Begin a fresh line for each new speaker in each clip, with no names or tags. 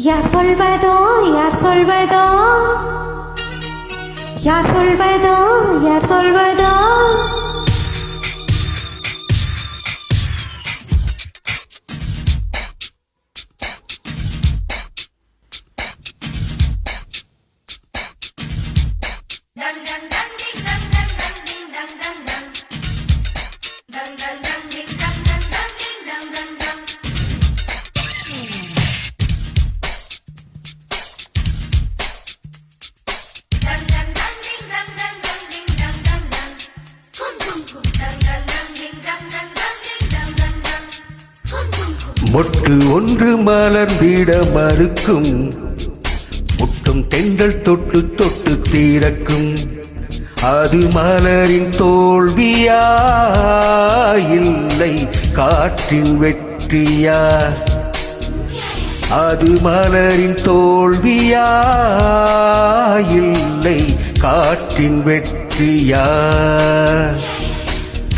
யார் சொல்வதோ யார் சொல்வதோ யார் சொல்வதோ யார் சொல்வதோ
மொட்டு ஒன்று மலர்ந்திட மறுக்கும், முட்டும் தென்றல் தொட்டு தொட்டு தீரக்கும். அது மலரின் தோல்வியா இல்லை காற்றின் வெற்றியா? அது மலரின் தோல்வியா இல்லை காற்றின் வெற்றியா?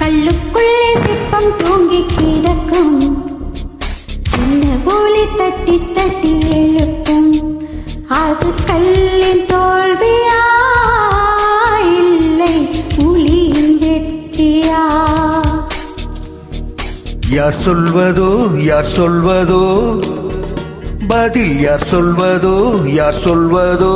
கல்லுக்குள்ளே சிற்பம் தூங்கி கிடக்கும், சின்ன ஒளி தட்டி தட்டி எழுப்பும். அது கல்லின் தோல்வியா இல்லை ஒளியின் வெற்றியா?
யார் சொல்வதோ யார் சொல்வதோ, பதில் யார் சொல்வதோ யார் சொல்வதோ?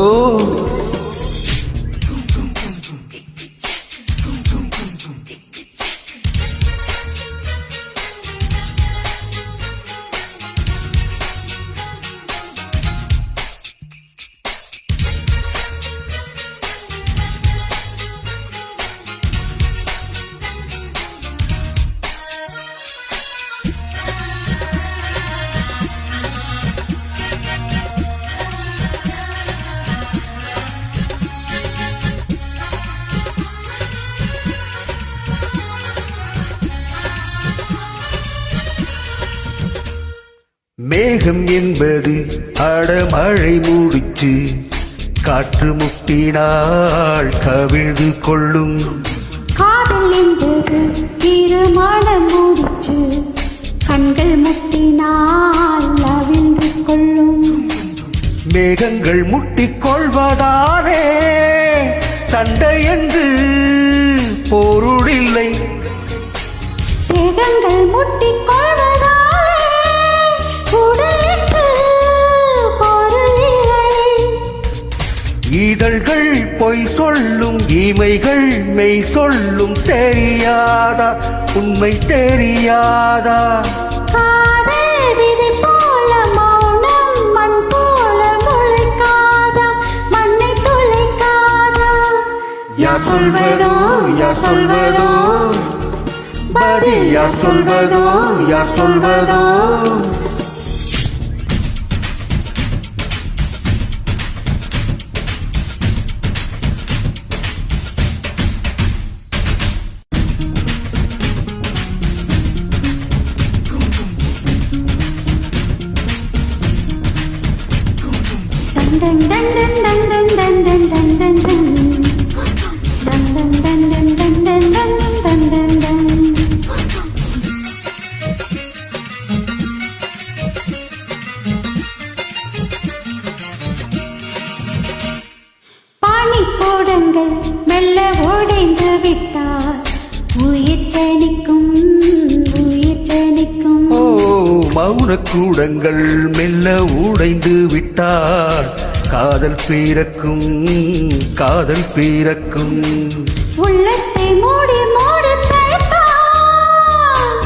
மேகம் என்பது அடமழை மூடிச்சு, காற்று முட்டினால் கவிழ்ந்து கொள்ளும்.
காதல் என்பது திருமணம் முடிச்சு, கண்கள் முட்டினால் அவிழ்ந்து கொள்ளும்.
மேகங்கள் முட்டிக்கொள்வதாலே சண்டை என்று பொருளில்லை.
மேகங்கள் முட்டிக்கொள்வதாலே உடலுக்கு பொருள் இல்லை.
இதழ்கள் பொய் சொல்லும், இமைகள் மெய் சொல்லும். தெரியாதா உண்மை தெரியாதா?
காதல் விதி போல மௌனம் மண் போல முளைக்காதா, மண்ணை துளைக்காதா?
யார் சொல்வதோ யார் சொல்வதோ, பதில் யார் சொல்வதோ யார் சொல்வதோ?
dun dun dun dun dun dun dun dun dun dun dun dun dun dun dun dun dun dun dun. பானிக்கூடங்கள் மெல்ல உடைந்து விட்டார், உயிர் ஜனிக்கும் உயிர் ஜனிக்கும்.
ஓ மௌனக்கூடங்கள் மெல்ல உடைந்து விட்டார், காதல் பிறக்கும் காதல் பிறக்கும்.
உள்ளத்தை மூடி மூடி தைத்தான்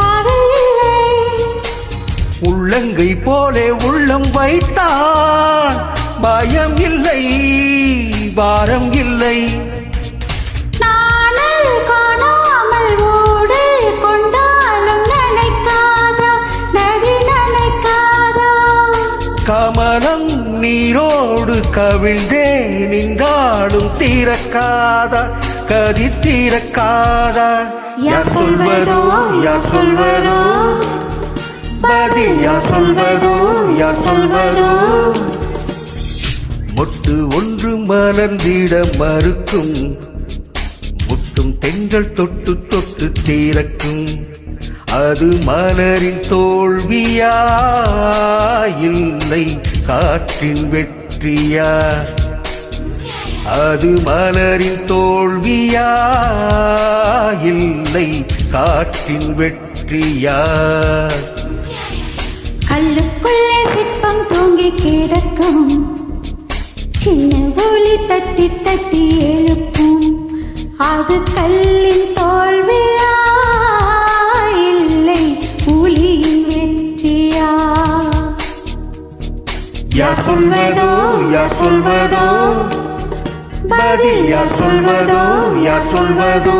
காதல் இல்லை.
உள்ளங்கை போலே உள்ளம் வைத்தான், பயம் இல்லை பாரம் இல்லை.
நாணல் காணாமல் ஓடு கொண்டாலும் நினைக்காதா, நதி நினைக்காதா?
கமலம் நீரோடு கவிழ்ந்தே நின்றாடும் தீரக்காதா, கதி தீரக்காதா? யார் சொல்வதோ யார் சொல்வதோ, பதில் யார் சொல்வதோ யார் சொல்வதோ? மொட்டு ஒன்று மலர்ந்திட மறுக்கும், முட்டும் தென்றல் தொட்டு தொட்டு தீரக்கும். அது மலரின் தோல்வியா இல்லை காற்றின் வெற்றியா? அது மலரின் தோல்வியா இல்லை காற்றின் வெற்றியா?
கல்லுக்குள்ளே சிற்பம் தூங்கி கிடக்கும், சின்ன ஒளி தட்டி தட்டி எழுப்பும். அது கல்லின் தோல்வியா இல்லை புலியின் வெற்றியா?
யார் சொல்வதோ யார் சொல்வதோ பதில் யார் சொல்வதோ யார் சொல்வதோ?